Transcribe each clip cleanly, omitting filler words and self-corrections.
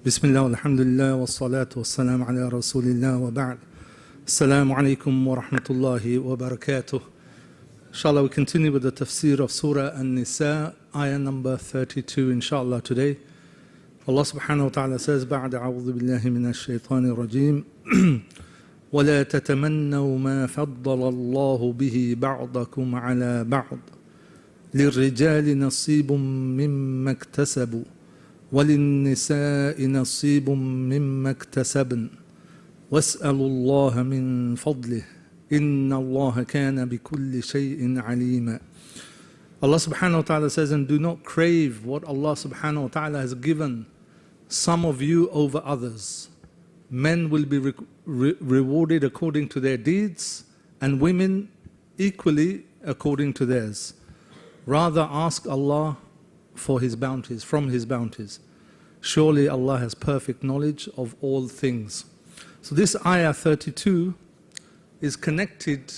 Bismillah, alhamdulillah, wa salatu wa salam ala rasulillah wa ba'd. Assalamu alaikum wa rahmatullahi wa barakatuh. Inshallah, we continue with the tafsir of Surah An-Nisa, ayah number 32, inshallah, today. Allah subhanahu wa ta'ala says, بَعْدَ أَعُوذُ بِاللَّهِ مِنَ الشَّيْطَانِ الرَّجِيمِ وَلَا تَتَمَنَّوْا مَا فَضَّلَ اللَّهُ بِهِ بَعْضَكُمْ عَلَى بَعْضٍ لِلرِّجَالِ نَصِيبٌ مِّمَّا اكْتَسَبُوا وَلِلنِّسَاءِ نَصِيبٌ مِّمَّا اكْتَسَبْنَ وَاسْأَلُوا اللَّهَ مِن فَضْلِهِ إِنَّ اللَّهَ كَانَ بِكُلِّ شَيْءٍ عَلِيمًا. Allah subhanahu wa ta'ala says, and do not crave what Allah subhanahu wa ta'ala has given some of you over others. Men will be rewarded according to their deeds, and women equally according to theirs. Rather ask Allah for His bounties, from His bounties. Surely Allah has perfect knowledge of all things. So this ayah 32 is connected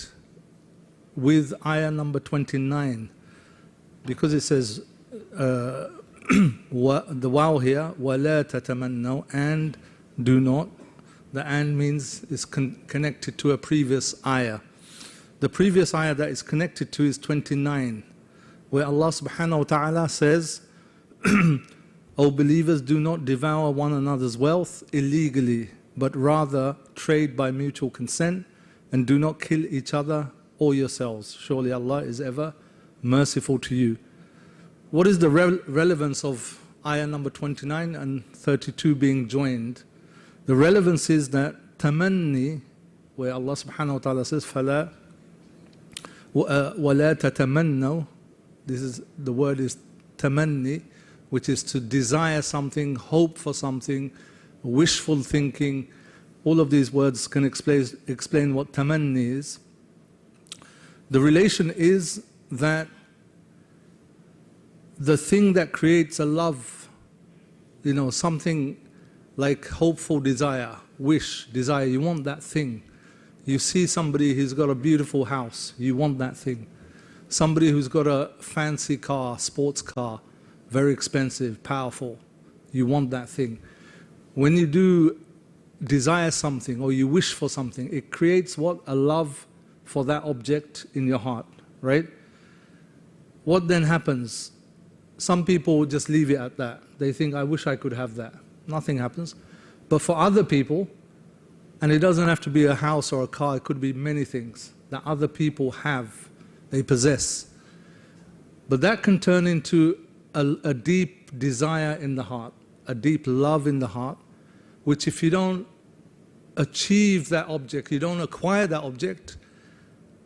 with ayah number 29, because it says the wow here, وَلَا تَتَمَنَّوْا, and do not. The and means is connected to a previous ayah. The previous ayah that is connected to is 29, where Allah subhanahu wa ta'ala says, O believers, do not devour one another's wealth illegally, but rather trade by mutual consent, and do not kill each other or yourselves. Surely Allah is ever merciful to you. What is the relevance of ayah number 29 and 32 being joined? The relevance is that tamanni, where Allah subhanahu wa ta'ala says, فَلَا وَلَا تَتَمَنَّوْا, the word is tamanni, which is to desire something, hope for something, wishful thinking. All of these words can explain what tamanni is. The relation is that the thing that creates a love, something like hopeful desire, wish, desire, you want that thing. You see somebody who's got a beautiful house, you want that thing. Somebody who's got a fancy car, sports car, very expensive, powerful, you want that thing. When you do desire something or you wish for something, it creates what? A love for that object in your heart, right? What then happens? Some people just leave it at that. They think, I wish I could have that. Nothing happens. But for other people, and it doesn't have to be a house or a car, it could be many things that other people have, they possess. But that can turn into a deep desire in the heart, a deep love in the heart, which if you don't achieve that object, you don't acquire that object,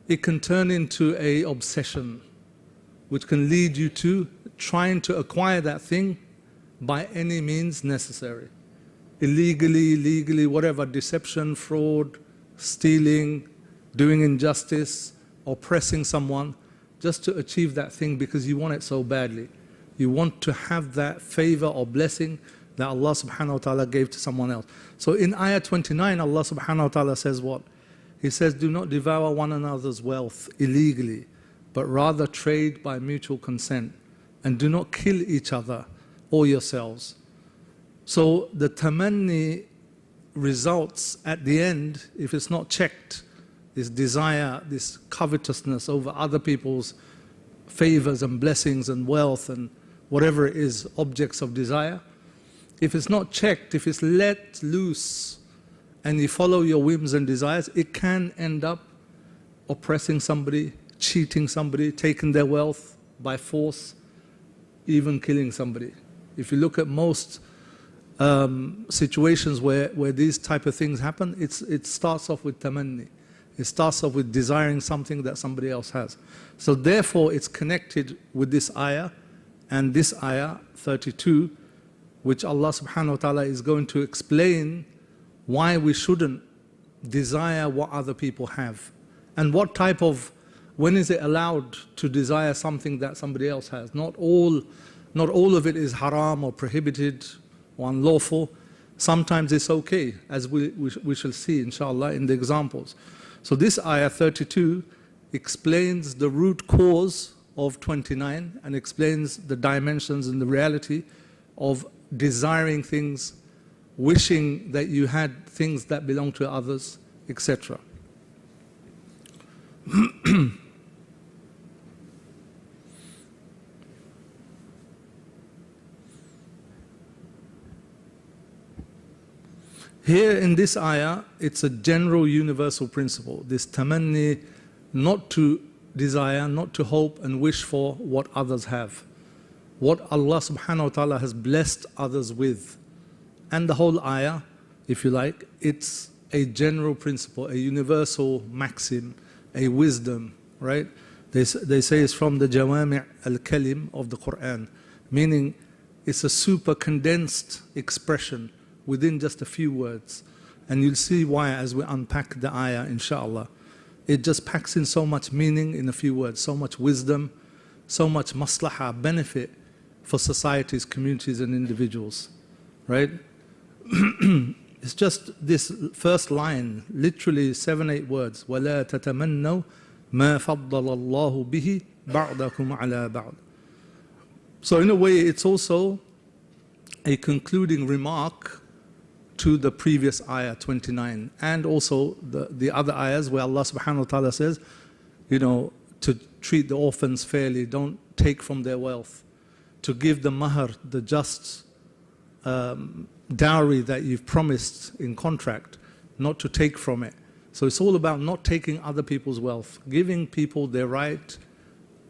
it can turn into an obsession, which can lead you to trying to acquire that thing by any means necessary. Illegally, legally, whatever, deception, fraud, stealing, doing injustice, oppressing someone, just to achieve that thing because you want it so badly. You want to have that favor or blessing that Allah subhanahu wa ta'ala gave to someone else. So in ayah 29, Allah subhanahu wa ta'ala says what? He says, do not devour one another's wealth illegally, but rather trade by mutual consent, and do not kill each other or yourselves. So the tamanni results at the end, if it's not checked, this desire, this covetousness over other people's favors and blessings and wealth and whatever it is, objects of desire, if it's not checked, if it's let loose and you follow your whims and desires, it can end up oppressing somebody, cheating somebody, taking their wealth by force, even killing somebody. If you look at most situations where these type of things happen, it starts off with tamanni. It starts off with desiring something that somebody else has. So therefore it's connected with this ayah, and this ayah 32, which Allah subhanahu wa ta'ala is going to explain why we shouldn't desire what other people have, and what type of, when is it allowed to desire something that somebody else has. Not all of it is haram or prohibited or unlawful. Sometimes it's okay, as we shall see inshallah in the examples. So this ayah 32 explains the root cause of 29 and explains the dimensions and the reality of desiring things wishing that you had things that belong to others, etc. Here in this ayah, it's a general universal principle. This tamanni, not to desire, not to hope and wish for what others have. What Allah subhanahu wa ta'ala has blessed others with. And the whole ayah, if you like, it's a general principle, a universal maxim, a wisdom, right? They say it's from the Jawami' al-Kalim of the Qur'an, meaning it's a super condensed expression within just a few words. And you'll see why as we unpack the ayah, inshallah. It just packs in so much meaning in a few words, so much wisdom, so much maslahah, benefit for societies, communities and individuals, right? It's just this first line, literally 7-8 words. وَلَا تَتَمَنَّوْا مَا فَضَّلَ اللَّهُ بِهِ بَعْضَكُمْ عَلَى بَعْضٍ. So in a way, it's also a concluding remark to the previous ayah 29, and also the other ayahs where Allah subhanahu wa ta'ala says, you know, to treat the orphans fairly, don't take from their wealth, to give the mahar, the just dowry that you've promised in contract, not to take from it. So it's all about not taking other people's wealth, giving people their right,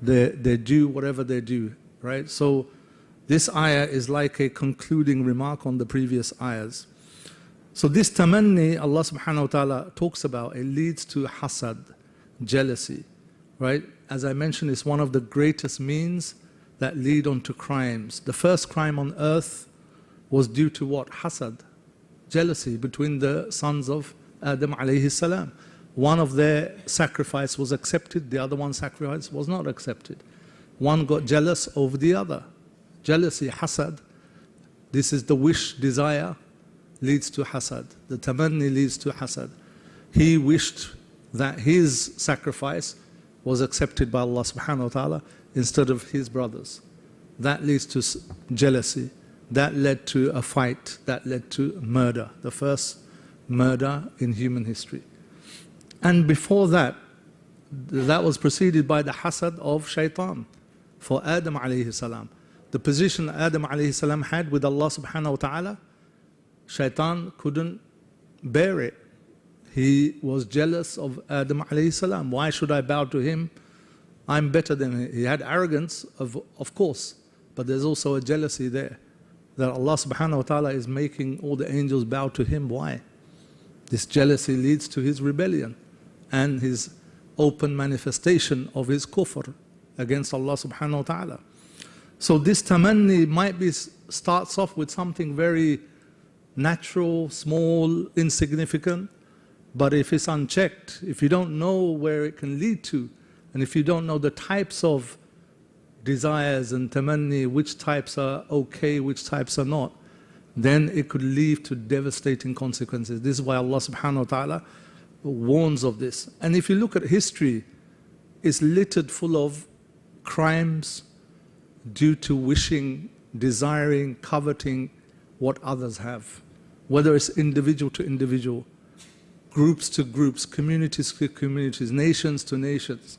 their due, whatever they do, right? So this ayah is like a concluding remark on the previous ayahs. So this tamanni Allah subhanahu wa ta'ala talks about, it leads to hasad, jealousy, right? As I mentioned, it's one of the greatest means that lead on to crimes. The first crime on earth was due to what? Hasad, jealousy between the sons of Adam alayhi salam. One of their sacrifice was accepted, the other one's sacrifice was not accepted. One got jealous over the other. Jealousy, hasad, this is the wish, desire, leads to hasad. The tamanni leads to hasad. He wished that his sacrifice was accepted by Allah subhanahu wa ta'ala instead of his brothers. That leads to jealousy. That led to a fight. That led to murder. The first murder in human history. And before that, that was preceded by the hasad of shaitan for Adam alayhi salam. The position Adam alayhi salam had with Allah subhanahu wa ta'ala, shaitan couldn't bear it. He was jealous of Adam alayhi salam. Why should I bow to him? I'm better than him. He had arrogance, of course, but there's also a jealousy there, that Allah subhanahu wa ta'ala is making all the angels bow to him. Why? This jealousy leads to his rebellion and his open manifestation of his kufr against Allah subhanahu wa ta'ala. So this tamanni might be, starts off with something very natural, small, insignificant, but if it's unchecked, if you don't know where it can lead to, and if you don't know the types of desires and tamanni, which types are okay, which types are not, then it could lead to devastating consequences. This is why Allah subhanahu wa ta'ala warns of this. And if you look at history, it's littered full of crimes due to wishing, desiring, coveting what others have. Whether it's individual to individual, groups to groups, communities to communities, nations to nations,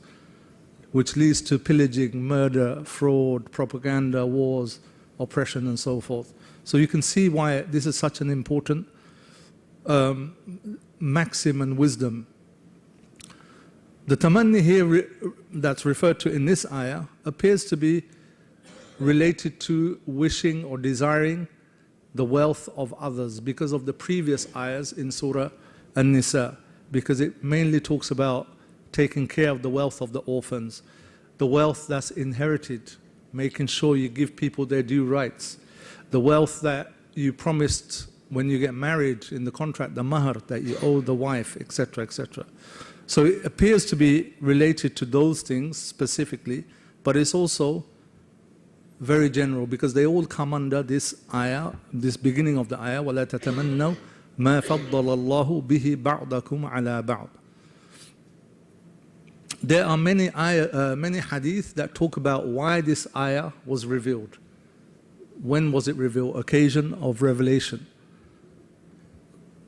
which leads to pillaging, murder, fraud, propaganda, wars, oppression and so forth. So you can see why this is such an important maxim and wisdom. The tamanni here that's referred to in this ayah appears to be related to wishing or desiring the wealth of others because of the previous ayahs in Surah An-Nisa, because it mainly talks about taking care of the wealth of the orphans, the wealth that's inherited, making sure you give people their due rights, the wealth that you promised when you get married in the contract, the mahar that you owe the wife, etc., etc. So it appears to be related to those things specifically, but it's also very general because they all come under this ayah, this beginning of the ayah, وَلَا تَتَمَنَّوْا مَا فَضَّلَ اللَّهُ بِهِ بَعْضَكُمْ عَلَى بَعْضٍ. There are many hadith that talk about why this ayah was revealed. When was it revealed? Occasion of revelation.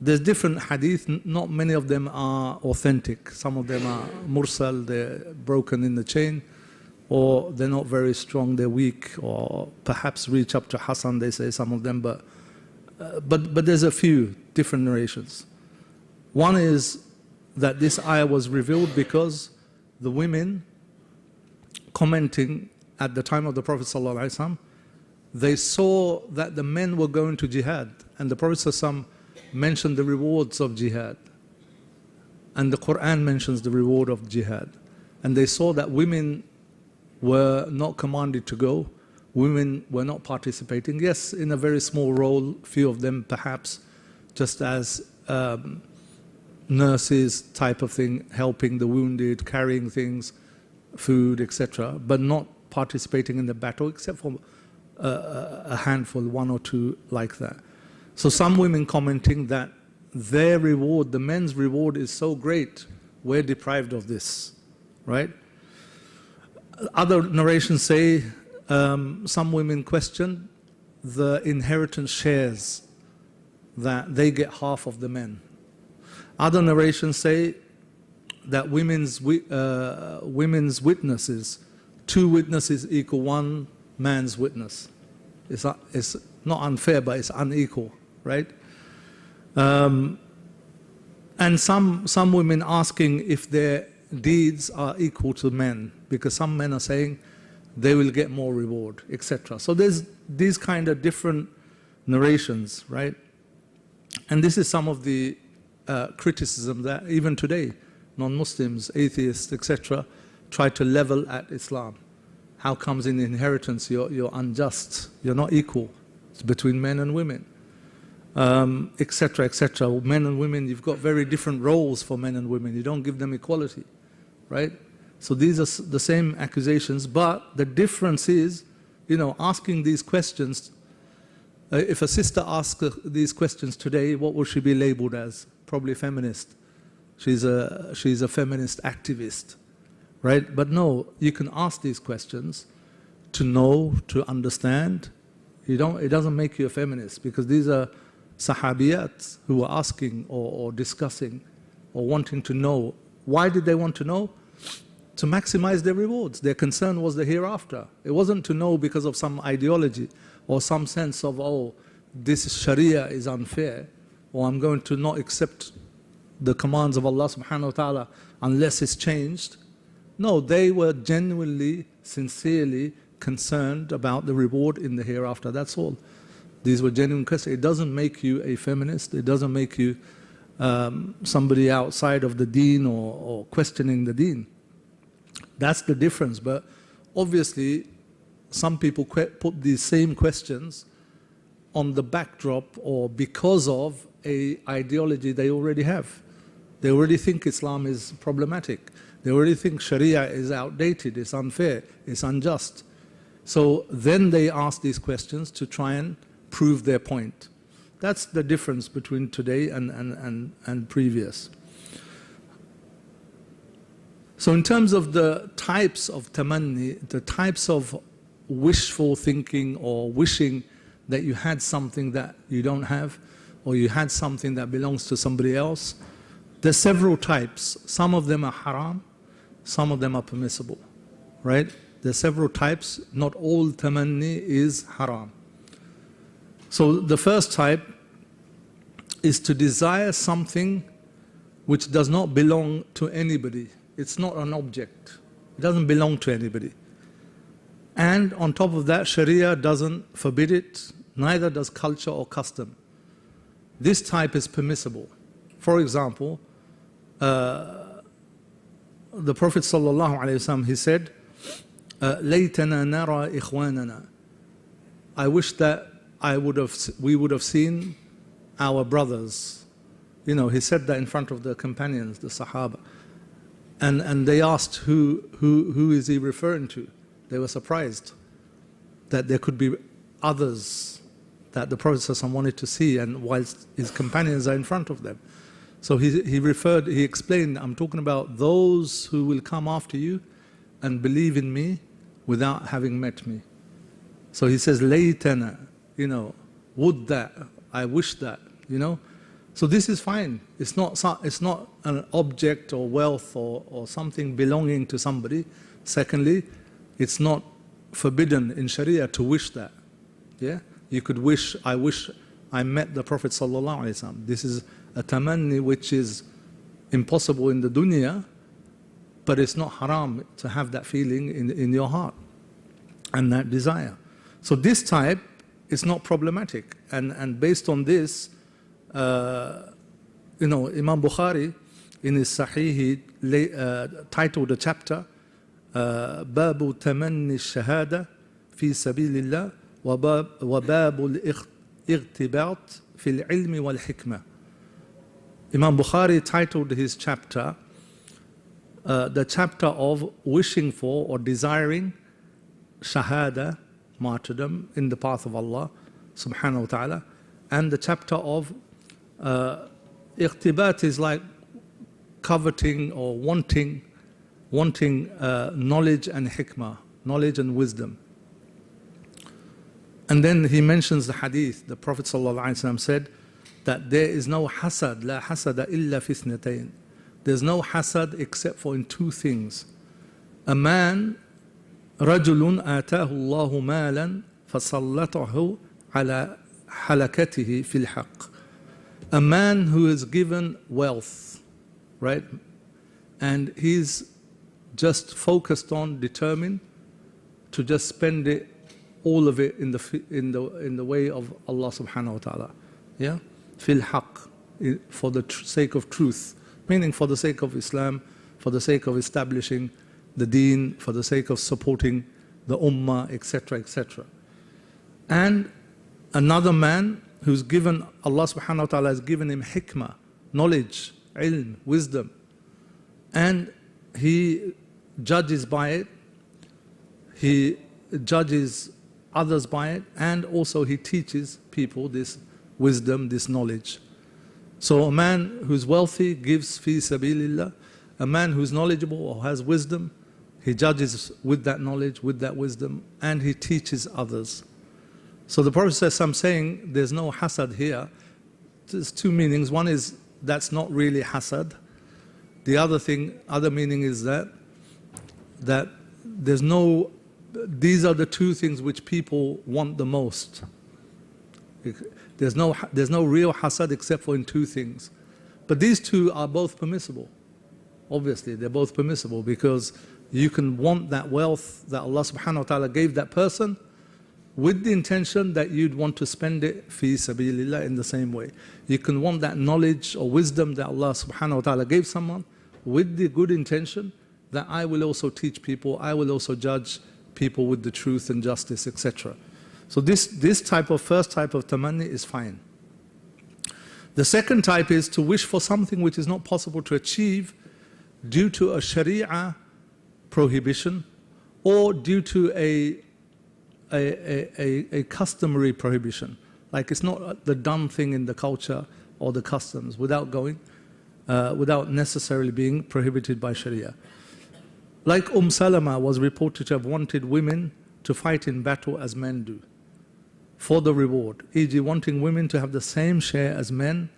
There's different hadith, not many of them are authentic. Some of them are mursal, they're broken in the chain, or they're not very strong, they're weak, or perhaps reach up to Hasan, they say, some of them, but there's a few different narrations. One is that this ayah was revealed because the women commenting at the time of the Prophet ﷺ, they saw that the men were going to jihad, and the Prophet ﷺ mentioned the rewards of jihad, and the Qur'an mentions the reward of jihad, and they saw that women were not commanded to go, women were not participating, yes, in a very small role, few of them perhaps just as nurses type of thing, helping the wounded, carrying things, food, etc., but not participating in the battle except for a handful, one or two like that. So some women commenting that their reward, the men's reward is so great, we're deprived of this, right? Other narrations say some women question the inheritance shares, that they get half of the men. Other narrations say that women's witnesses, 2 witnesses equal 1 man's witness. It's not unfair, but it's unequal, right? And some women asking if their deeds are equal to men, because some men are saying they will get more reward, etc. So there's these kind of different narrations, right? And this is some of the criticism that even today non-Muslims, atheists, etc., try to level at Islam. How comes in inheritance you're unjust, you're not equal? It's between men and women, etc., etc. Men and women, you've got very different roles for men and women. You don't give them equality, right? So these are the same accusations, but the difference is, asking these questions. If a sister asks these questions today, what will she be labeled as? Probably feminist. She's a feminist activist, right? But no, you can ask these questions to know, to understand. It doesn't make you a feminist, because these are sahabiyat who were asking or discussing or wanting to know. Why did they want to know? To maximize their rewards. Their concern was the hereafter. It wasn't to know because of some ideology or some sense of, oh, this Sharia is unfair, or I'm going to not accept the commands of Allah subhanahu wa ta'ala unless it's changed. No, they were genuinely, sincerely concerned about the reward in the hereafter. That's all. These were genuine questions. It doesn't make you a feminist. It doesn't make you somebody outside of the deen or questioning the deen. That's the difference. But obviously, some people put these same questions on the backdrop or because of an ideology they already have. They already think Islam is problematic. They already think Sharia is outdated, it's unfair, it's unjust. So then they ask these questions to try and prove their point. That's the difference between today and previous. So in terms of the types of tamanni, the types of wishful thinking or wishing that you had something that you don't have, or you had something that belongs to somebody else, there's several types. Some of them are haram, some of them are permissible, right? There's several types. Not all tamanni is haram. So the first type is to desire something which does not belong to anybody. It's not an object. It doesn't belong to anybody. And on top of that, Sharia doesn't forbid it, neither does culture or custom. This type is permissible. For example, the Prophet ﷺ, he said, "Laytana nara ikhwanana." I wish that we would have seen our brothers. He said that in front of the companions, the Sahaba. And they asked, who is he referring to? They were surprised that there could be others that the Prophet ﷺ wanted to see, and whilst his companions are in front of them. So he explained, I'm talking about those who will come after you and believe in me without having met me. So he says, laytana, would that, I wish that, So this is fine. It's not an object or wealth or something belonging to somebody. Secondly, it's not forbidden in Sharia to wish that. Yeah? You could wish I met the Prophet sallallahu alaihi wasallam. This is a tamanni which is impossible in the dunya, but it's not haram to have that feeling in your heart and that desire. So this type is not problematic. And based on this, Imam Bukhari in his Sahih, he titled a chapter, Babu Tamanni Shahada fi Sabilillah wa Babu Al-Ightibat fi Al-Ilmi wal-Hikmah. Imam Bukhari titled his chapter, the chapter of wishing for or desiring shahada, martyrdom in the path of Allah subhanahu wa ta'ala, and the chapter of iqtibat is like coveting or wanting knowledge and hikmah, knowledge and wisdom. And then he mentions the hadith. The Prophet ﷺ said that there is no hasad, la hasada illa fi ithnatayn. There's no hasad except for in two things. A man, رجل آتاه الله مالا فسلطه على حلكته في الحق. A man who is given wealth, right? And he's just focused on, determined to just spend it, all of it in the way of Allah subhanahu wa ta'ala. Yeah? Fil haq, for the sake of truth, meaning for the sake of Islam, for the sake of establishing the deen, for the sake of supporting the ummah, etc., etc. And another man who's given, Allah subhanahu wa ta'ala has given him hikmah, knowledge, ilm, wisdom, and he judges by it, he judges others by it, and also he teaches people this wisdom, this knowledge. So a man who's wealthy gives fi sabilillah. A man who's knowledgeable or has wisdom, he judges with that knowledge, with that wisdom, and he teaches others. So the Prophet says, I'm saying there's no hasad here. There's two meanings. One is that's not really hasad. The other meaning is that there's no, these are the two things which people want the most. There's no real hasad except for in two things. But these two are both permissible. Obviously, they're both permissible because you can want that wealth that Allah subhanahu wa ta'ala gave that person with the intention that you'd want to spend it fi sabilillah in the same way. You can want that knowledge or wisdom that Allah subhanahu wa ta'ala gave someone with the good intention that I will also teach people, I will also judge people with the truth and justice, etc. So this first type of tamanni is fine. The second type is to wish for something which is not possible to achieve due to a sharia prohibition or due to a customary prohibition. Like it's not the done thing in the culture or the customs without necessarily being prohibited by sharia. Like Salama was reported to have wanted women to fight in battle as men do for the reward, e.g. wanting women to have the same share as men,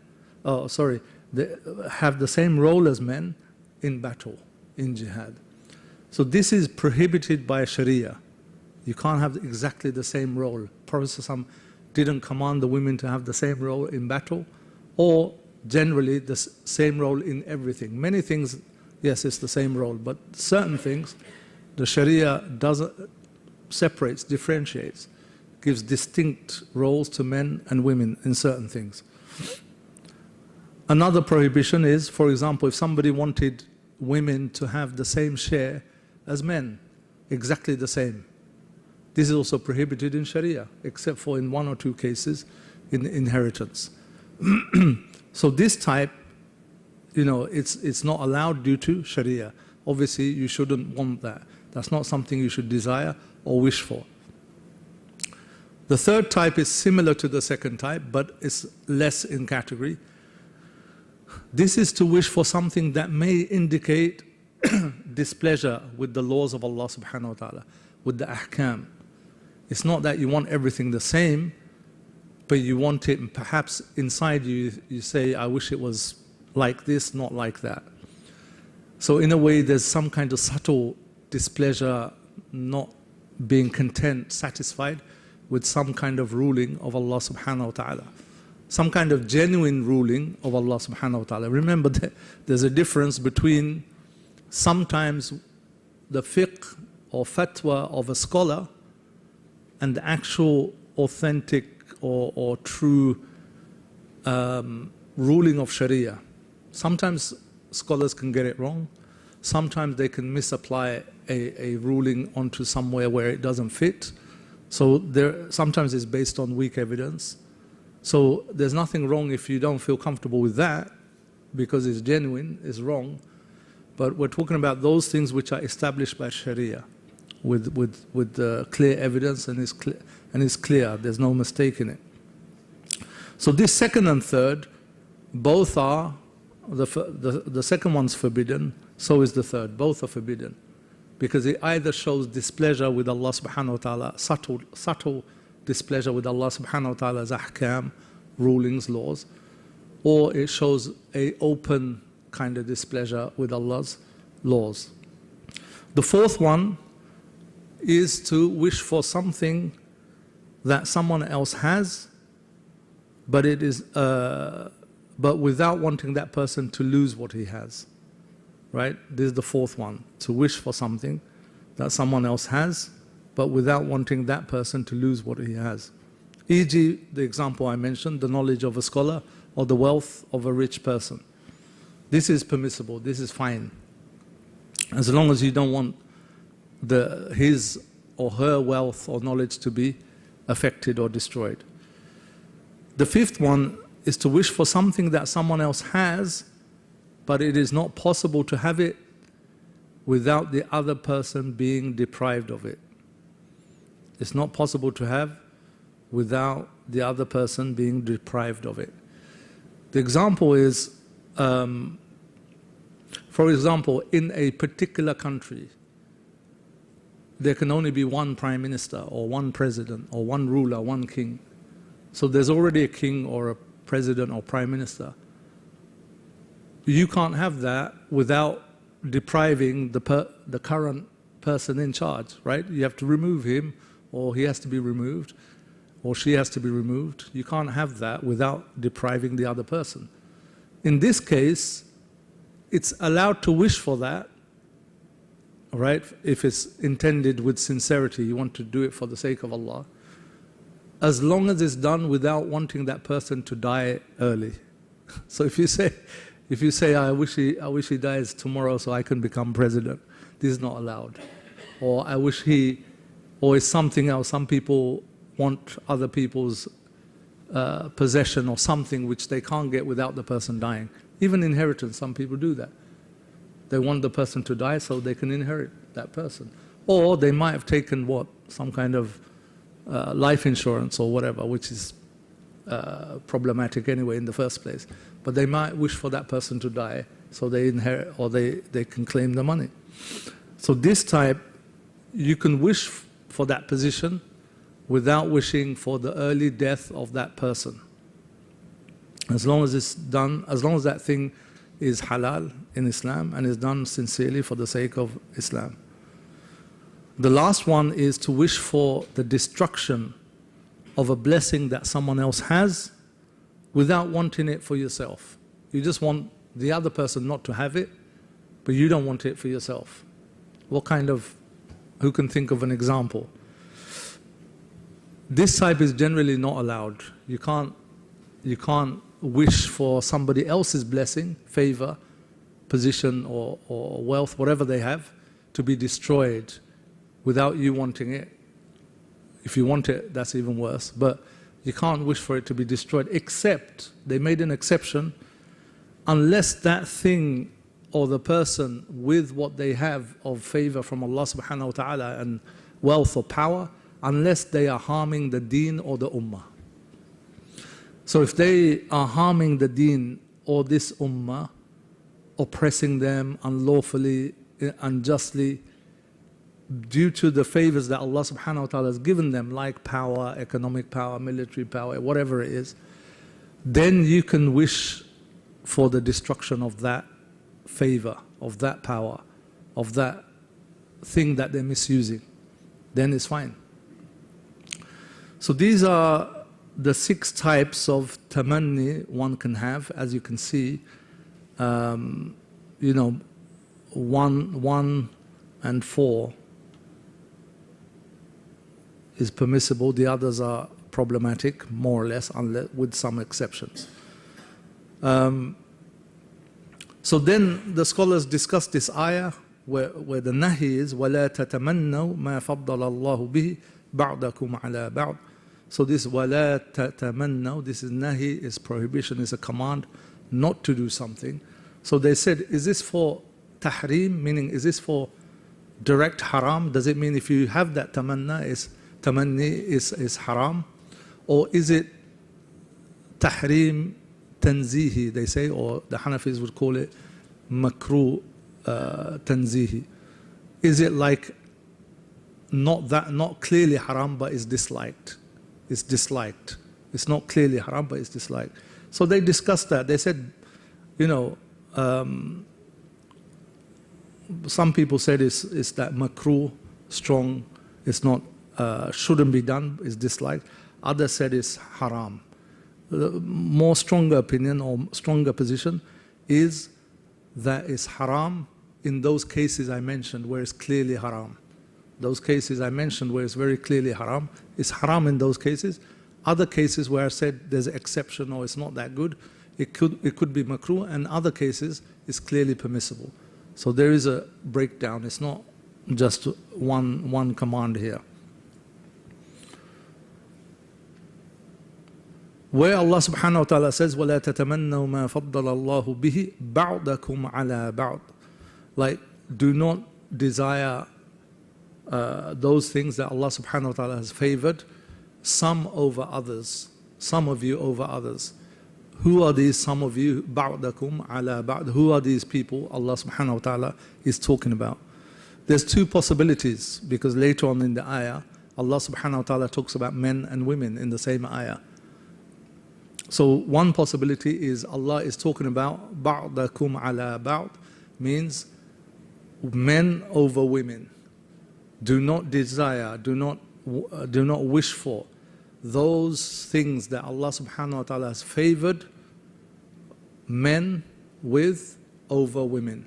have the same role as men in battle, in jihad. So this is prohibited by Sharia. You can't have exactly the same role. Prophet ﷺ didn't command the women to have the same role in battle or generally the same role in everything. Many things, yes, it's the same role, but certain things the Sharia separates, differentiates, gives distinct roles to men and women in certain things. Another prohibition is, for example, if somebody wanted women to have the same share as men, exactly the same. This is also prohibited in Sharia, except for in one or two cases in inheritance. So this type, it's not allowed due to Sharia. Obviously, you shouldn't want that. That's not something you should desire or wish for. The third type is similar to the second type, but it's less in category. This is to wish for something that may indicate displeasure with the laws of Allah subhanahu wa ta'ala, with the ahkam. It's not that you want everything the same, but you want it, and perhaps inside you, you say, I wish it was like this, not like that. So in a way, there's some kind of subtle displeasure, not being content, satisfied with some kind of ruling of Allah subhanahu wa ta'ala. Some kind of genuine ruling of Allah subhanahu wa ta'ala. Remember that there's a difference between sometimes the fiqh or fatwa of a scholar and the actual authentic or true ruling of Sharia. Sometimes scholars can get it wrong. Sometimes they can misapply a ruling onto somewhere where it doesn't fit. So sometimes it's based on weak evidence. So there's nothing wrong if you don't feel comfortable with that, because it's genuine, it's wrong. But we're talking about those things which are established by Sharia with clear evidence, and it's clear, there's no mistake in it. So this second and third, both are, the second one's forbidden, so is the third, both are forbidden. Because it either shows displeasure with Allah subhanahu wa ta'ala, subtle displeasure with Allah subhanahu wa ta'ala's ahkam, rulings, laws, or it shows a open kind of displeasure with Allah's laws. The fourth one is to wish for something that someone else has, but without wanting that person to lose what he has. Right? This is the fourth one, to wish for something that someone else has, but without wanting that person to lose what he has. E.g., the example I mentioned, the knowledge of a scholar or the wealth of a rich person. This is permissible, this is fine, as long as you don't want his or her wealth or knowledge to be affected or destroyed. The fifth one is to wish for something that someone else has, but it is not possible to have it without the other person being deprived of it. It's not possible to have without the other person being deprived of it. The example is, for example, in a particular country, there can only be one prime minister or one president or one ruler, one king. So there's already a king or a president or prime minister. You can't have that without depriving the current person in charge, right? You have to remove him, or he has to be removed, or she has to be removed. You can't have that without depriving the other person. In this case, it's allowed to wish for that, all right? If it's intended with sincerity, you want to do it for the sake of Allah, as long as it's done without wanting that person to die early. So if you say, I wish he dies tomorrow so I can become president, this is not allowed. Or I wish or it's something else. Some people want other people's possession or something which they can't get without the person dying. Even inheritance, some people do that. They want the person to die so they can inherit that person. Or they might have taken some kind of life insurance or whatever, which is problematic anyway in the first place. But they might wish for that person to die so they inherit, or they can claim the money. So this type, you can wish for that position without wishing for the early death of that person. As long as it's done, as long as that thing is halal in Islam and is done sincerely for the sake of Islam. The last one is to wish for the destruction of a blessing that someone else has without wanting it for yourself. You just want the other person not to have it, but you don't want it for yourself. Who can think of an example? This type is generally not allowed. You can't wish for somebody else's blessing, favor, position or wealth, whatever they have, to be destroyed without you wanting it. If you want it, that's even worse. But you can't wish for it to be destroyed, except, they made an exception, unless that thing or the person with what they have of favor from Allah subhanahu wa ta'ala and wealth or power, unless they are harming the deen or the ummah. So if they are harming the deen or this ummah, oppressing them unlawfully, unjustly, due to the favors that Allah subhanahu wa ta'ala has given them, like power, economic power, military power, whatever it is, then you can wish for the destruction of that favor, of that power, of that thing that they're misusing. Then it's fine. So these are the 6 types of tamanni one can have. As you can see, you know, 1 and 4 is permissible. The others are problematic, more or less, unless, with some exceptions. So then the scholars discuss this ayah where the nahi is وَلَا تَتَمَنَّوْا مَا فَضَّلَ اللَّهُ بِهِ بَعْضَكُمْ عَلَى بَعْضٍ. So this وَلَا تَتَمَنَّوْا, this is nahi, is prohibition, is a command not to do something. So they said, is this for tahrim, meaning is this for direct haram? Does it mean if you have that tamanni is haram? Or is it tahrim tanzihi, they say, or the Hanafis would call it makruh tanzihi? Is it like not clearly haram but is disliked? It's disliked. It's not clearly haram but it's disliked. So they discussed that. They said, you know, some people said it's that makruh, strong, it's not, shouldn't be done, it's disliked. Others said it's haram. The more stronger opinion or stronger position is that it's haram in those cases I mentioned where it's clearly haram. Those cases I mentioned where it's very clearly haram, it's haram in those cases. Other cases where I said there's an exception or it's not that good, it could be makruh, and other cases it's clearly permissible. So there is a breakdown. It's not just one command here. Where Allah subhanahu wa ta'ala says, وَلَا تَتَمَنَّوْا مَا فَضَّلَ اللَّهُ بِهِ بَعْضَكُمْ عَلَى بَعْضٍ. Like, do not desire those things that Allah subhanahu wa ta'ala has favored, some over others, some of you over others. Who are these some of you? بَعْضَكُمْ عَلَى بَعْضٍ. Who are these people Allah subhanahu wa ta'ala is talking about? There's 2 possibilities, because later on in the ayah, Allah subhanahu wa ta'ala talks about men and women in the same ayah. So one possibility is Allah is talking about بَعْضَكُمْ عَلَى بَعْضٍ, means men over women. Do not desire, do not wish for those things that Allah subhanahu wa ta'ala has favored men with over women.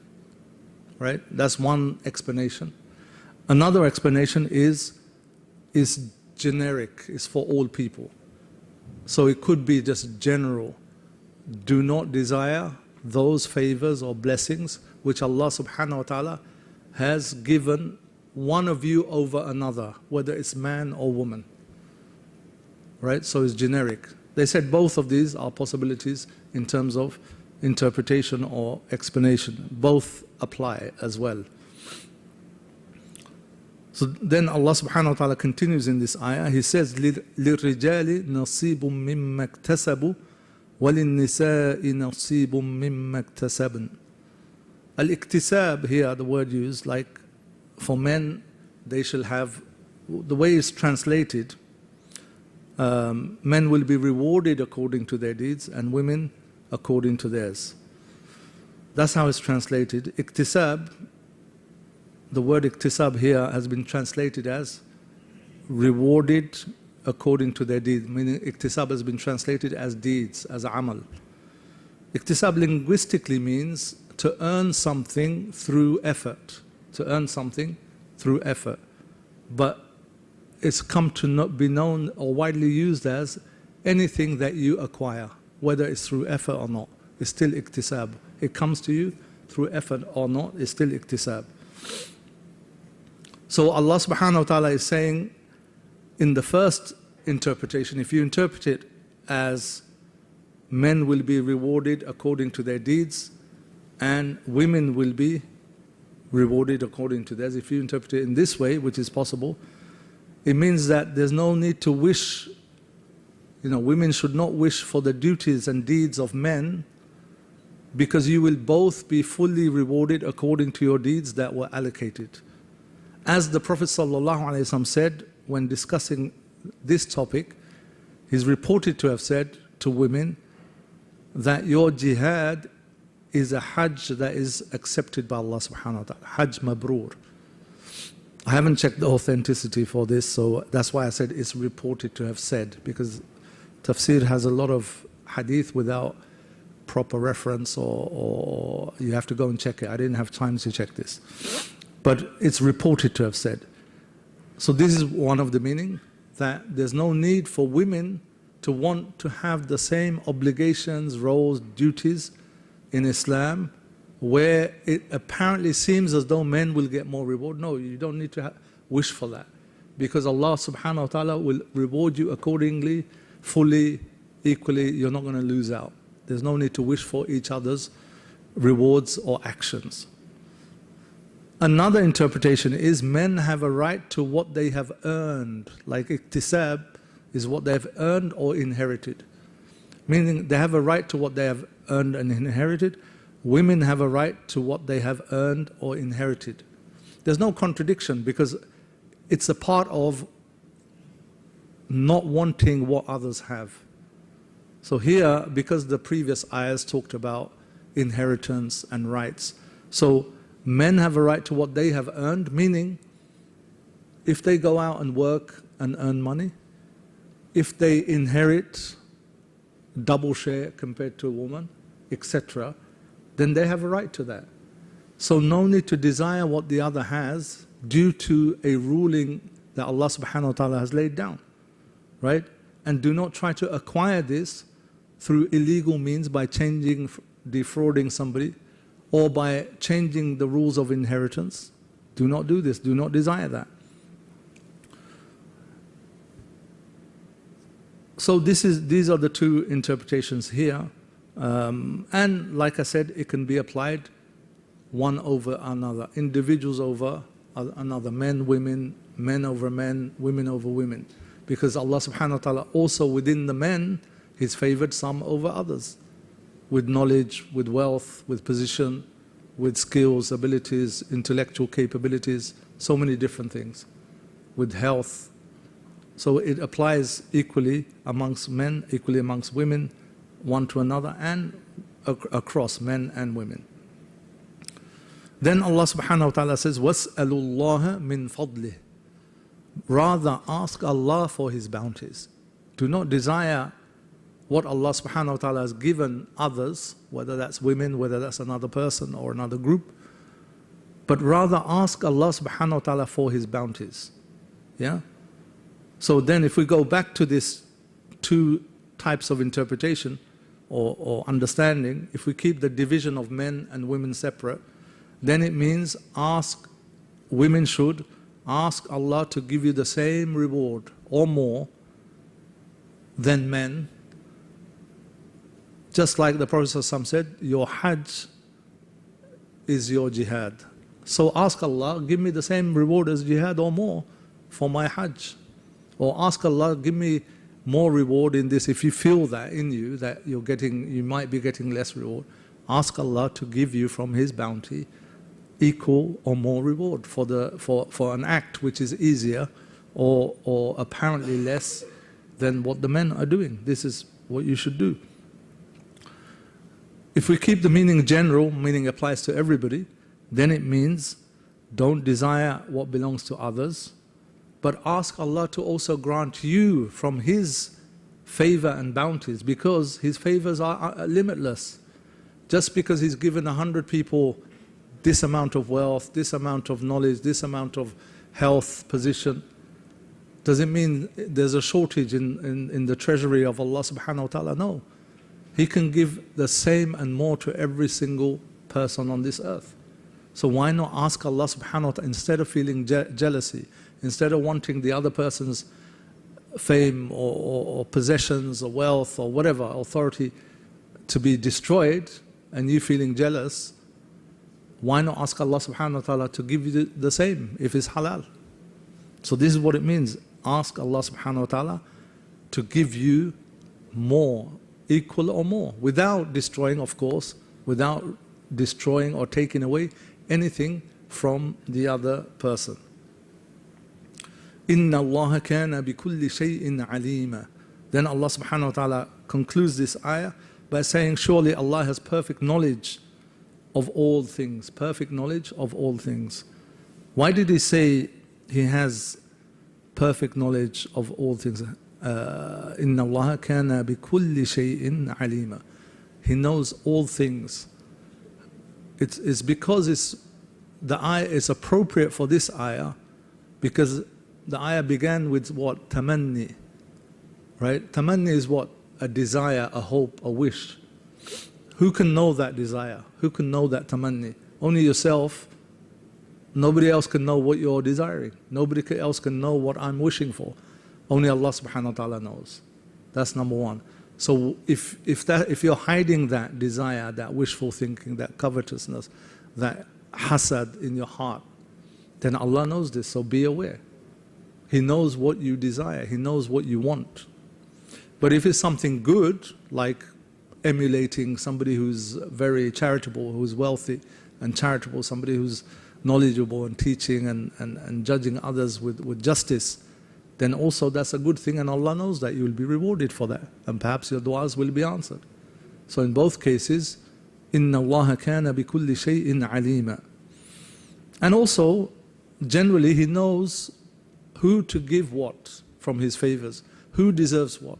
Right? That's one explanation. Another explanation is generic, is for all people. So it could be just general. Do not desire those favors or blessings which Allah subhanahu wa ta'ala has given one of you over another, whether it's man or woman. Right? So it's generic. They said both of these are possibilities in terms of interpretation or explanation. Both apply as well. So then Allah subhanahu wa ta'ala continues in this ayah. He says, لِلرِّجَالِ نَصِيبٌ مِّمَّا اكْتَسَبُوا وَلِلنِّسَاءِ نَصِيبٌ مِّمَّا اكْتَسَبْنَ. Al-iktisab here, the word used, like for men, they shall have, the way it's translated, men will be rewarded according to their deeds and women according to theirs. That's how it's translated. Iktisab, the word iktisab here has been translated as rewarded according to their deeds, meaning iktisab has been translated as deeds, as amal. Iktisab linguistically means to earn something through effort, to earn something through effort. But it's come to not be known or widely used as anything that you acquire, whether it's through effort or not. It's still iktisab. It comes to you through effort or not, it's still iktisab. So Allah subhanahu wa ta'ala is saying in the first interpretation, if you interpret it as men will be rewarded according to their deeds and women will be rewarded according to theirs, if you interpret it in this way, which is possible, it means that there's no need to wish, women should not wish for the duties and deeds of men, because you will both be fully rewarded according to your deeds that were allocated. as the Prophet ﷺ said when discussing this topic, he's reported to have said to women that your jihad is a hajj that is accepted by Allah subhanahu wa ta'ala, hajj mabrur. I haven't checked the authenticity for this, so that's why I said it's reported to have said, because tafsir has a lot of hadith without proper reference, or you have to go and check it. I didn't have time to check this. But it's reported to have said. So this is one of the meaning, that there's no need for women to want to have the same obligations, roles, duties in Islam, where it apparently seems as though men will get more reward. No, you don't need to wish for that, because Allah subhanahu wa ta'ala will reward you accordingly, fully, equally. You're not going to lose out. There's no need to wish for each other's rewards or actions. Another interpretation is men have a right to what they have earned, like iktisab is what they have earned or inherited. Meaning they have a right to what they have earned and inherited. Women have a right to what they have earned or inherited. There's no contradiction, because it's a part of not wanting what others have. So here, because the previous ayahs talked about inheritance and rights, so men have a right to what they have earned, meaning if they go out and work and earn money, if they inherit double share compared to a woman, etc., then they have a right to that. So no need to desire what the other has due to a ruling that Allah subhanahu wa ta'ala has laid down, right? And do not try to acquire this through illegal means by changing, defrauding somebody, or by changing the rules of inheritance. Do not do this, do not desire that. So these are the two interpretations here. And like I said, it can be applied one over another, individuals over another, men, women, men over men, women over women. Because Allah subhanahu wa ta'ala also within the men, He's favored some over others, with knowledge, with wealth, with position, with skills, abilities, intellectual capabilities, so many different things, with health. So it applies equally amongst men, equally amongst women, one to another, and across men and women. Then Allah subhanahu wa ta'ala says, وَاسْأَلُوا اللَّهَ مِنْ فَضْلِهِ. Rather ask Allah for His bounties. Do not desire what Allah subhanahu wa ta'ala has given others, whether that's women, whether that's another person or another group, but rather ask Allah subhanahu wa ta'ala for His bounties. Yeah? So then if we go back to this two types of interpretation or understanding, if we keep the division of men and women separate, then it means women should ask Allah to give you the same reward or more than men. Just like the Prophet ﷺ said, your hajj is your jihad. So ask Allah, give me the same reward as jihad or more for my hajj. Or ask Allah, give me more reward in this. If you feel that in you, that you might be getting less reward, ask Allah to give you from His bounty equal or more reward for an act which is easier or apparently less than what the men are doing. This is what you should do. If we keep the meaning general, meaning applies to everybody, then it means don't desire what belongs to others, but ask Allah to also grant you from His favor and bounties, because His favors are limitless. Just because He's given 100 people this amount of wealth, this amount of knowledge, this amount of health, position, doesn't mean there's a shortage in the treasury of Allah subhanahu wa ta'ala. No. He can give the same and more to every single person on this earth. So why not ask Allah subhanahu wa ta'ala, instead of feeling jealousy, instead of wanting the other person's fame or possessions or wealth or whatever, authority to be destroyed, and you feeling jealous, why not ask Allah subhanahu wa ta'ala to give you the same if it's halal? So this is what it means. Ask Allah subhanahu wa ta'ala to give you more, equal or more, without destroying, of course, without destroying or taking away anything from the other person. إِنَّ اللَّهَ كَانَ بِكُلِّ شَيْءٍ عَلِيمًا. Then Allah subhanahu wa ta'ala concludes this ayah by saying, surely Allah has perfect knowledge of all things. Perfect knowledge of all things. Why did He say He has perfect knowledge of all things? إِنَّ اللَّهَ كَانَ بِكُلِّ شَيْءٍ عَلِيمًا. He knows all things. It's because the ayah is appropriate for this ayah, because the ayah began with what? Tamanni. Right? Tamanni is what? A desire, a hope, a wish. Who can know that desire? Who can know that tamanni? Only yourself. Nobody else can know what you're desiring. Nobody else can know what I'm wishing for. Only Allah subhanahu wa ta'ala knows. That's number one. So if you're hiding that desire, that wishful thinking, that covetousness, that hasad in your heart, then Allah knows this, so be aware. He knows what you desire. He knows what you want. But if it's something good, like emulating somebody who's very charitable, who's wealthy and charitable, somebody who's knowledgeable and teaching and judging others with justice, then also that's a good thing, and Allah knows that you will be rewarded for that, and perhaps your du'as will be answered. So in both cases, إِنَّ اللَّهَ كَانَ بِكُلِّ شَيْءٍ عَلِيمًا. And also, generally, He knows who to give what from His favors, who deserves what.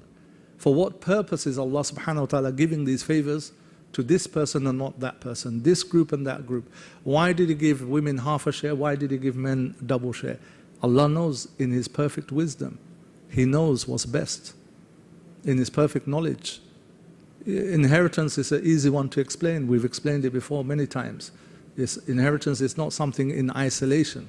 For what purpose is Allah subhanahu wa ta'ala giving these favors to this person and not that person, this group and that group? Why did He give women half a share? Why did He give men double share? Allah knows in His perfect wisdom. He knows what's best in His perfect knowledge. Inheritance is an easy one to explain. We've explained it before many times. Inheritance is not something in isolation.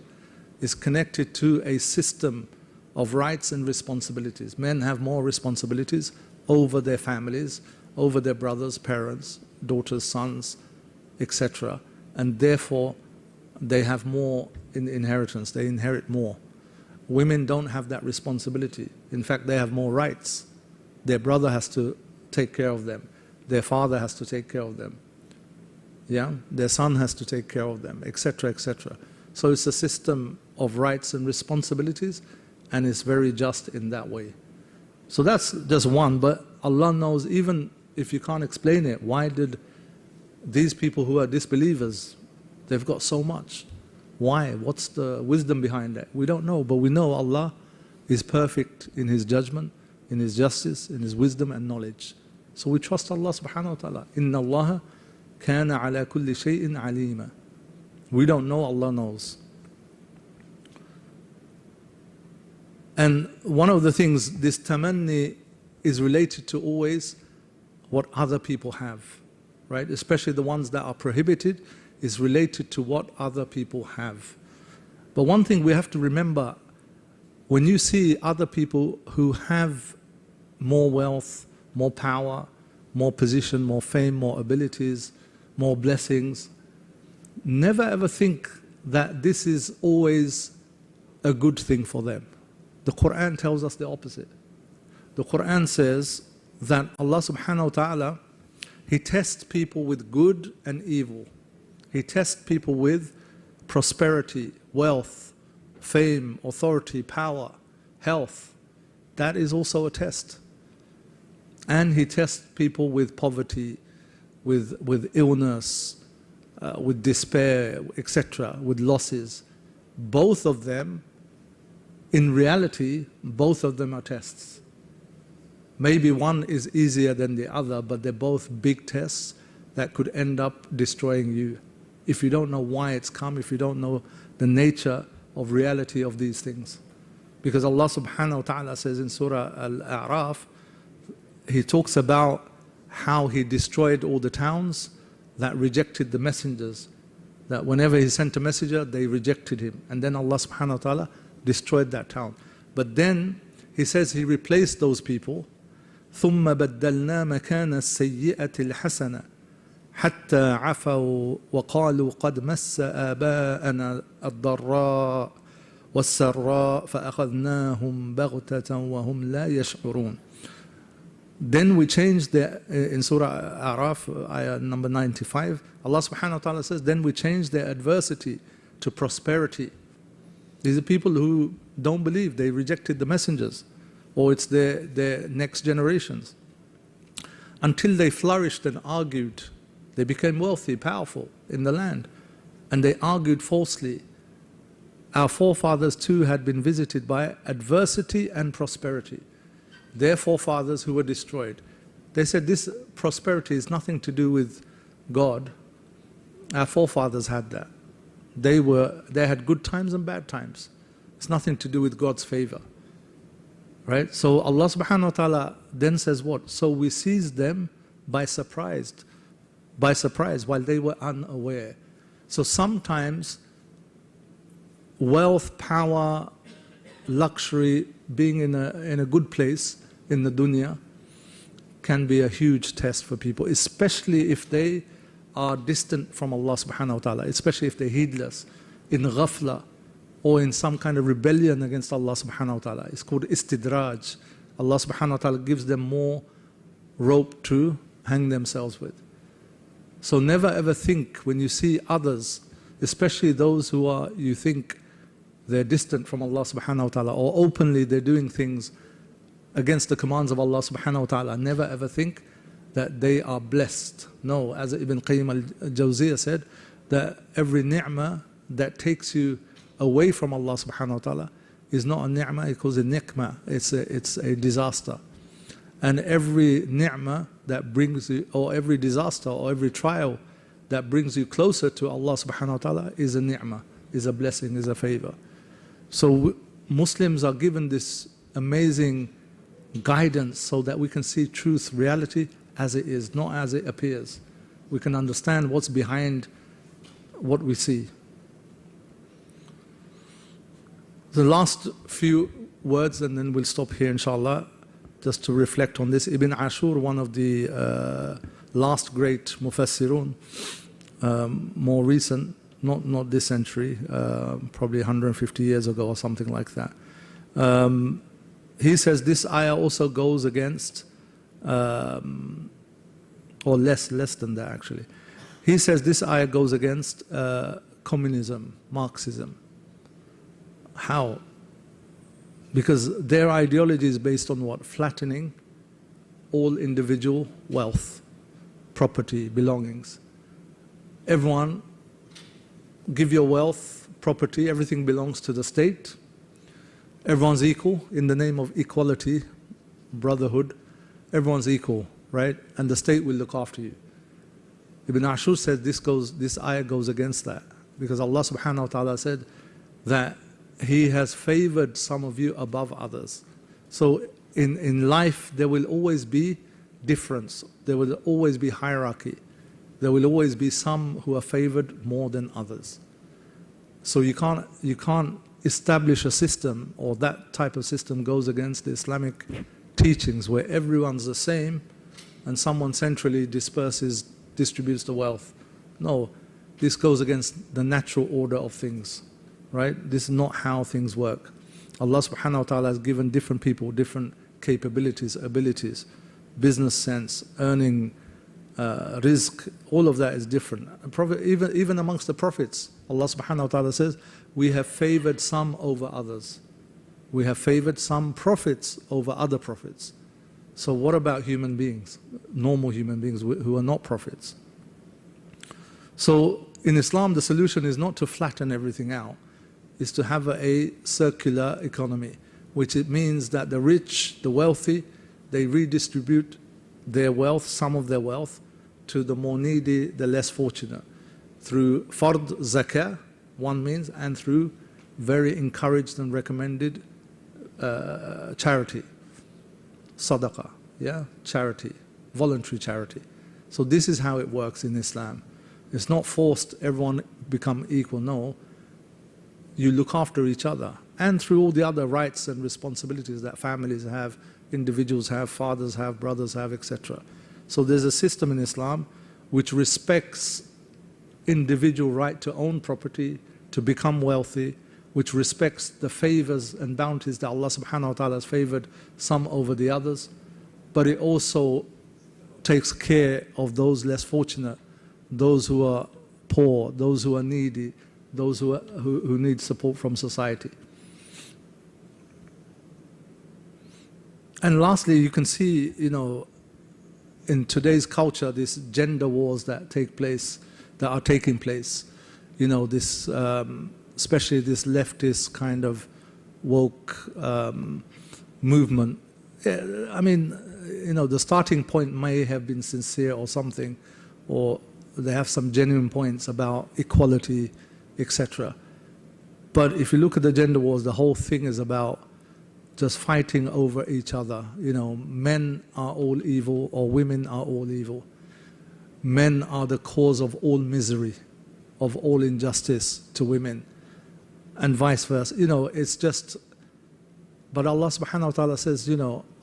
It's connected to a system of rights and responsibilities. Men have more responsibilities over their families, over their brothers, parents, daughters, sons, etc. And therefore, they have more in inheritance. They inherit more. Women don't have that responsibility. In fact, they have more rights. Their brother has to take care of them. Their father has to take care of them. Yeah? Their son has to take care of them, etc., etc. So it's a system of rights and responsibilities, and it's very just in that way. So that's just one, but Allah knows, even if you can't explain it, why did these people who are disbelievers, they've got so much? Why? What's the wisdom behind that? We don't know, but we know Allah is perfect in His judgment, in His justice, in His wisdom and knowledge. So we trust Allah subhanahu wa ta'ala. Inna Allah kana ala kulli shay'in alima. We don't know, Allah knows. And one of the things, this tamanni is related to always what other people have, right? Especially the ones that are prohibited is related to what other people have. But one thing we have to remember, when you see other people who have more wealth, more power, more position, more fame, more abilities, more blessings, never ever think that this is always a good thing for them. The Qur'an tells us the opposite. The Qur'an says that Allah subhanahu wa ta'ala, He tests people with good and evil. He tests people with prosperity, wealth, fame, authority, power, health. That is also a test. And He tests people with poverty, with illness, with despair, etc., with losses. Both of them, in reality, both of them are tests. Maybe one is easier than the other, but they're both big tests that could end up destroying you. If you don't know why it's come, if you don't know the nature of reality of these things. Because Allah subhanahu wa ta'ala says in Surah Al-A'raf, He talks about how He destroyed all the towns that rejected the messengers. That whenever He sent a messenger, they rejected him. And then Allah subhanahu wa ta'ala destroyed that town. But then He says He replaced those people. ثُمَّ بَدَّلْنَا مَكَانَ السَّيِّئَةِ الْحَسَنَةِ حتى عفوا وقالوا قد مس آباءنا الضراء والسراء فأخذناهم بغتة وهم لا يشعرون. Then we changed in Surah Araf, ayah number 95, Allah subhanahu wa ta'ala says, then we changed their adversity to prosperity. These are people who don't believe, they rejected the messengers, or it's their next generations. Until they flourished and argued, they became wealthy, powerful in the land, and they argued falsely. Our forefathers too had been visited by adversity and prosperity. Their forefathers who were destroyed. They said this prosperity is nothing to do with God. Our forefathers had that. They had good times and bad times. It's nothing to do with God's favor. Right? So Allah subhanahu wa ta'ala then says what? So we seized them by surprise while they were unaware. So sometimes wealth, power, luxury, being in a good place in the dunya can be a huge test for people, especially if they are distant from Allah subhanahu wa ta'ala, especially if they're heedless, in ghafla, or in some kind of rebellion against Allah subhanahu wa ta'ala. It's called istidraj. Allah subhanahu wa ta'ala gives them more rope to hang themselves with. So never ever think when you see others, especially those who are, you think they're distant from Allah subhanahu wa ta'ala, or openly they're doing things against the commands of Allah subhanahu wa ta'ala, never ever think that they are blessed. No, as Ibn Qayyim al-Jawziyah said, that every ni'mah that takes you away from Allah subhanahu wa ta'ala is not a ni'mah, it calls a nikmah, it's a disaster. And every ni'mah that brings you, or every disaster, or every trial that brings you closer to Allah subhanahu wa ta'ala is a ni'mah, is a blessing, is a favor. So Muslims are given this amazing guidance so that we can see truth, reality as it is, not as it appears. We can understand what's behind what we see. The last few words and then we'll stop here inshallah, just to reflect on this. Ibn Ashur, one of the last great mufassirun, more recent, not this century, probably 150 years ago or something like that. He says this ayah also goes against, or less than that actually. He says this ayah goes against communism, Marxism. How? Because their ideology is based on what? Flattening all individual wealth, property, belongings. Everyone, give your wealth, property, everything belongs to the state. Everyone's equal in the name of equality, brotherhood. Everyone's equal, right? And the state will look after you. Ibn Ashur said this ayah goes against that, because Allah subhanahu wa ta'ala said that He has favored some of you above others. So in life there will always be difference, there will always be hierarchy, there will always be some who are favored more than others. So you can't establish a system, or that type of system goes against the Islamic teachings where everyone's the same and someone centrally distributes the wealth. No, this goes against the natural order of things, right? This is not how things work. Allah subhanahu wa ta'ala has given different people different capabilities, abilities, business sense, earning, rizq, all of that is different. Even amongst the prophets, Allah subhanahu wa ta'ala says, we have favored some over others. We have favored some prophets over other prophets. So what about human beings, normal human beings who are not prophets? So in Islam, the solution is not to flatten everything out, is to have a circular economy, which it means that the rich, the wealthy, they redistribute their wealth, some of their wealth, to the more needy, the less fortunate, through fard zakah, one means, and through very encouraged and recommended charity, sadaqah, yeah, charity, voluntary charity. So this is how it works in Islam. It's not forced, everyone become equal, no. You look after each other, and through all the other rights and responsibilities that families have, individuals have, fathers have, brothers have, etc. So there's a system in Islam which respects individual right to own property, to become wealthy, which respects the favors and bounties that Allah subhanahu wa ta'ala has favored some over the others, but it also takes care of those less fortunate, those who are poor, those who are needy, those who need support from society. And lastly, you can see, in today's culture, these gender wars that are taking place, this, especially this leftist kind of woke movement. I mean, the starting point may have been sincere or something, or they have some genuine points about equality, etc. But if you look at the gender wars, the whole thing is about just fighting over each other. Men are all evil or women are all evil. Men are the cause of all misery, of all injustice to women, and vice versa. It's just, but Allah subhanahu wa ta'ala says,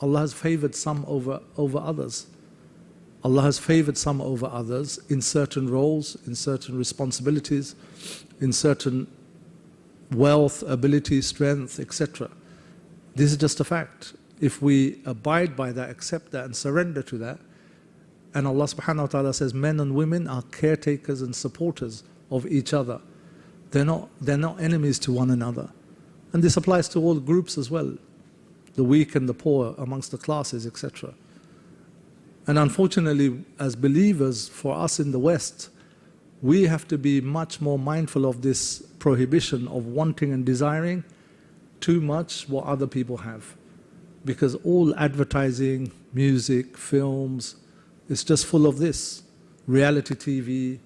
Allah has favored some over others. Allah has favored some over others in certain roles, in certain responsibilities, in certain wealth, ability, strength, etc. This is just a fact. If we abide by that, accept that, and surrender to that, and Allah subhanahu wa ta'ala says men and women are caretakers and supporters of each other. They're not enemies to one another. And this applies to all groups as well, the weak and the poor amongst the classes, etc. And unfortunately, as believers, for us in the West, we have to be much more mindful of this prohibition of wanting and desiring too much what other people have. Because all advertising, music, films, it's just full of this. Reality TV,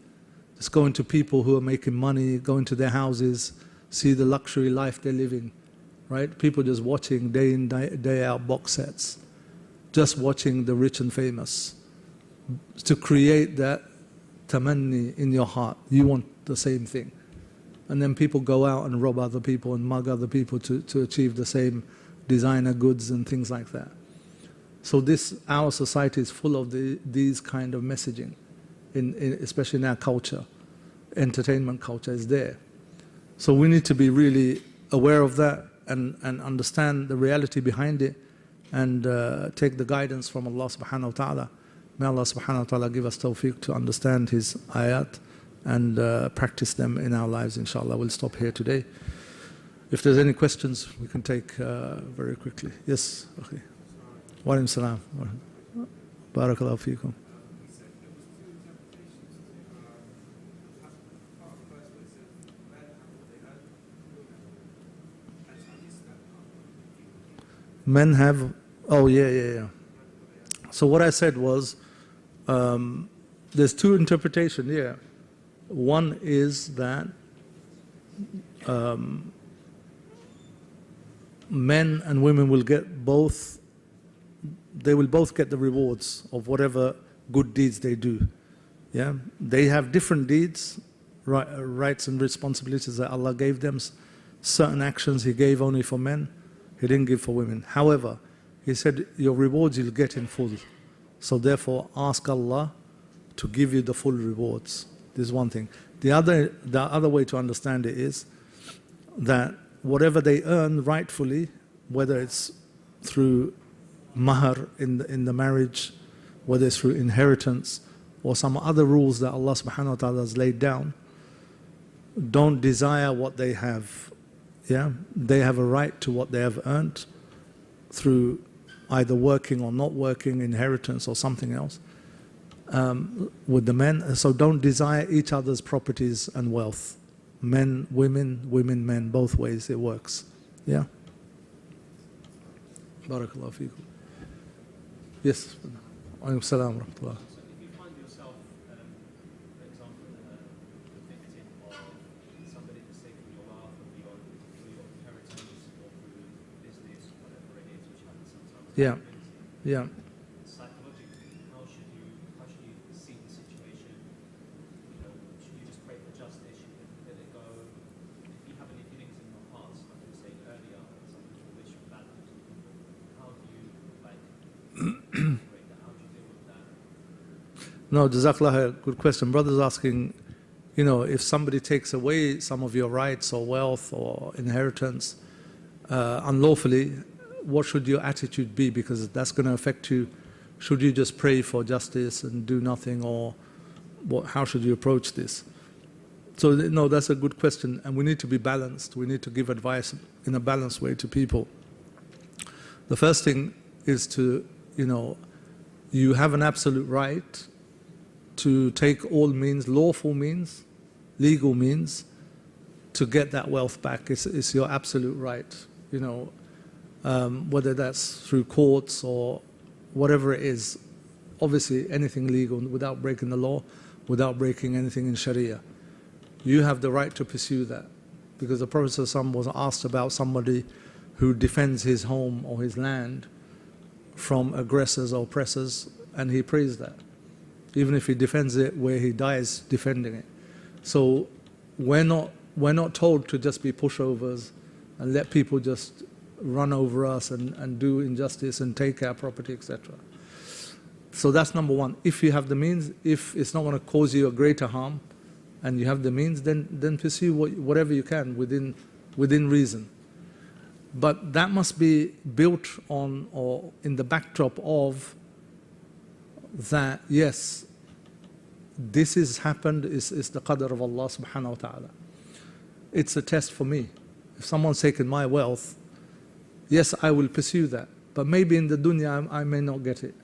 just going to people who are making money, going to their houses, see the luxury life they're living, right? People just watching day in, day out box sets, just watching the rich and famous. To create that tamanni in your heart, you want the same thing. And then people go out and rob other people and mug other people to achieve the same designer goods and things like that. So our society is full of these kind of messaging, especially in our culture. Entertainment culture is there. So we need to be really aware of that and understand the reality behind it and take the guidance from Allah subhanahu wa ta'ala. May Allah subhanahu wa ta'ala give us tawfiq to understand His ayat and practice them in our lives, inshallah. We'll stop here today. If there's any questions, we can take very quickly. Yes, okay. Wa alaikum salam. Barakallahu feekum. Men have, oh yeah. So what I said was, there's two interpretations, yeah. One is that men and women will get both, they will both get the rewards of whatever good deeds they do. Yeah, they have different deeds, rights and responsibilities that Allah gave them. Certain actions He gave only for men, He didn't give for women. However, He said your rewards you'll get in full. So therefore ask Allah to give you the full rewards. This is one thing. The other way to understand it is that whatever they earn rightfully, whether it's through mahar in the marriage, whether it's through inheritance or some other rules that Allah subhanahu wa ta'ala has laid down, don't desire what they have. Yeah, they have a right to what they have earned through either working or not working, inheritance or something else. With the men, so don't desire each other's properties and wealth. Men, women, women, men, both ways it works. Yeah. Barakallahu feekum. Yes. Alaykum salam wa rahmatullah. If you find yourself, for example, a victim of somebody that's taken your wealth or your inheritance or through business, whatever it is, which happens sometimes. Yeah. Psychologically, how should you see the situation? Should you just pray for justice? Should you let it go? If you have any feelings in your heart, like you were saying earlier, something you wish you bad, how do you how do you deal with that? No, Jazakallah, good question. Brother's asking, if somebody takes away some of your rights or wealth or inheritance unlawfully, what should your attitude be? Because that's going to affect you. Should you just pray for justice and do nothing, or how should you approach this? So no, that's a good question, and we need to be balanced. We need to give advice in a balanced way to people. The first thing is to, you have an absolute right to take all means, lawful means, legal means, to get that wealth back. It's your absolute right, whether that's through courts or whatever it is. Obviously, anything legal without breaking the law, without breaking anything in Sharia. You have the right to pursue that. Because the Prophet ﷺ was asked about somebody who defends his home or his land from aggressors or oppressors, and he praised that. Even if he defends it where he dies defending it. So we're not told to just be pushovers and let people just run over us and do injustice and take our property, etc. So that's number one. If you have the means, if it's not going to cause you a greater harm, and you have the means, then pursue whatever you can within reason. But that must be built on or in the backdrop of that, yes, this has happened, is the qadr of Allah subhanahu wa ta'ala. It's a test for me. If someone's taken my wealth, yes, I will pursue that. But maybe in the dunya I may not get it.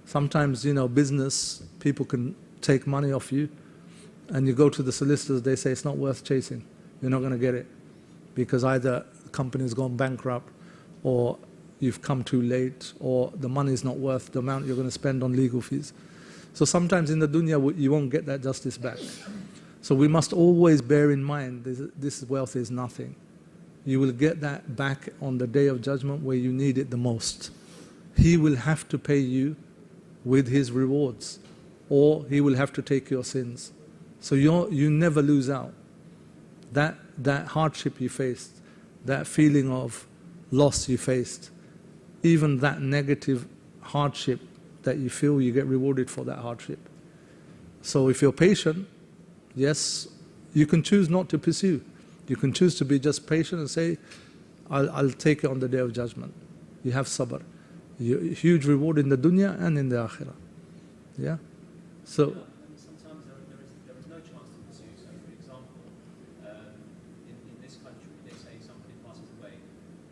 Sometimes, business, people can take money off you, and you go to the solicitors, they say it's not worth chasing. You're not going to get it. Because either the company's gone bankrupt, or you've come too late, or the money's not worth the amount you're going to spend on legal fees. So sometimes in the dunya, you won't get that justice back. So we must always bear in mind, this wealth is nothing. You will get that back on the Day of Judgment where you need it the most. He will have to pay you with his rewards, or he will have to take your sins. So you never lose out. That hardship you faced, that feeling of loss you faced, even that negative hardship that you feel, you get rewarded for that hardship. So if you're patient, yes, you can choose not to pursue. You can choose to be just patient and say, I'll take it on the Day of Judgment. You have sabr. Huge reward in the dunya and in the akhirah. Yeah? So. Sometimes there is no chance to pursue. So, for example, in this country, they say somebody passes away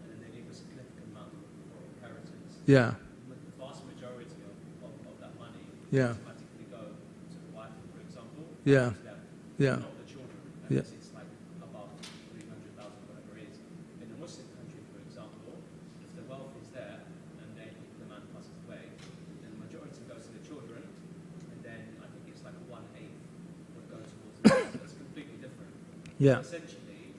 and then they leave a significant amount for inheritance. Yeah. The vast majority of that money Yeah. automatically go to the wife, for example. Yeah. To them, Yeah. not the children. Yeah. It's like above 300,000, whatever it is. In a Muslim country, for example, if the wealth is there and then the man passes away, then the majority goes to the children, and then I think it's like 1/8 would go towards the wife. So it's completely different. Yeah. So essentially,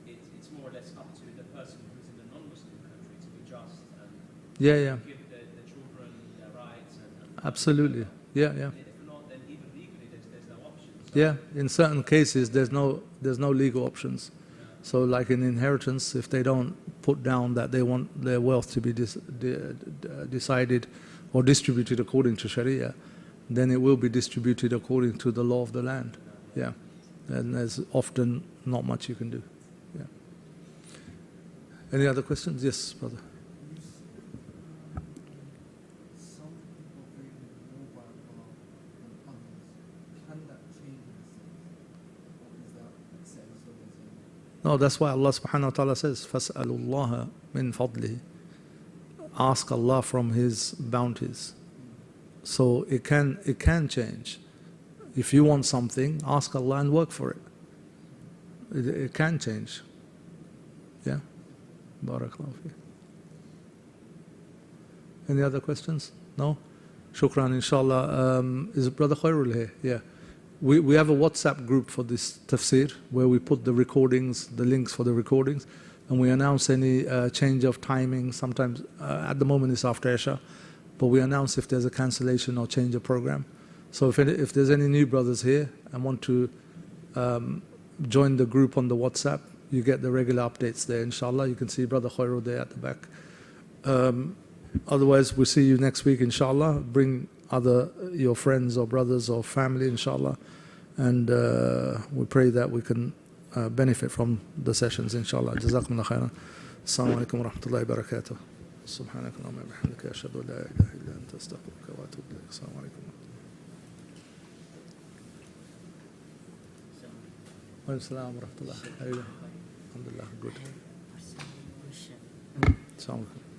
it's more or less up to the person who's in the non-Muslim country to be just and Yeah. give the children their rights. And Absolutely. Yeah. if not, then even legally there's no option. So Yeah, in certain cases there's no legal options. So like in inheritance, if they don't put down that they want their wealth to be decided or distributed according to Sharia, then it will be distributed according to the law of the land. Yeah, and there's often not much you can do. Yeah. Any other questions? Yes, brother. Some people bring more by Allah than others. Can that change or is that set in stone? No, that's why Allah subhanahu wa ta'ala says, فَاسْأَلُوا اللَّهَ مِن فَضْلِهِ. Ask Allah from His bounties. So it can change. If you want something, ask Allah and work for it. It can change. Yeah? Barakallahu fi. Any other questions? No? Shukran, inshallah. Is Brother Khairul here? Yeah. We have a WhatsApp group for this tafsir where we put the recordings, the links for the recordings, and we announce any change of timing. Sometimes, at the moment it's after Isha, but we announce if there's a cancellation or change of program. So if there's any new brothers here and want to join the group on the WhatsApp, you get the regular updates there, inshallah. You can see Brother Khairul there at the back. Otherwise, we'll see you next week, inshallah. Bring your friends or brothers or family, inshallah. And we pray that we can benefit from the sessions, inshallah. Jazakumullah khairan. Assalamu alaikum wa rahmatullahi wa barakatuh. سبحانك اللهم وبحمدك أشهد أن لا إله إلا أنت أستغفرك وأتوب إليك. السلام عليكم. Wa alaikum wa rahmatullah. How are you doing? Alhamdulillah, good. Assalamu alaikum.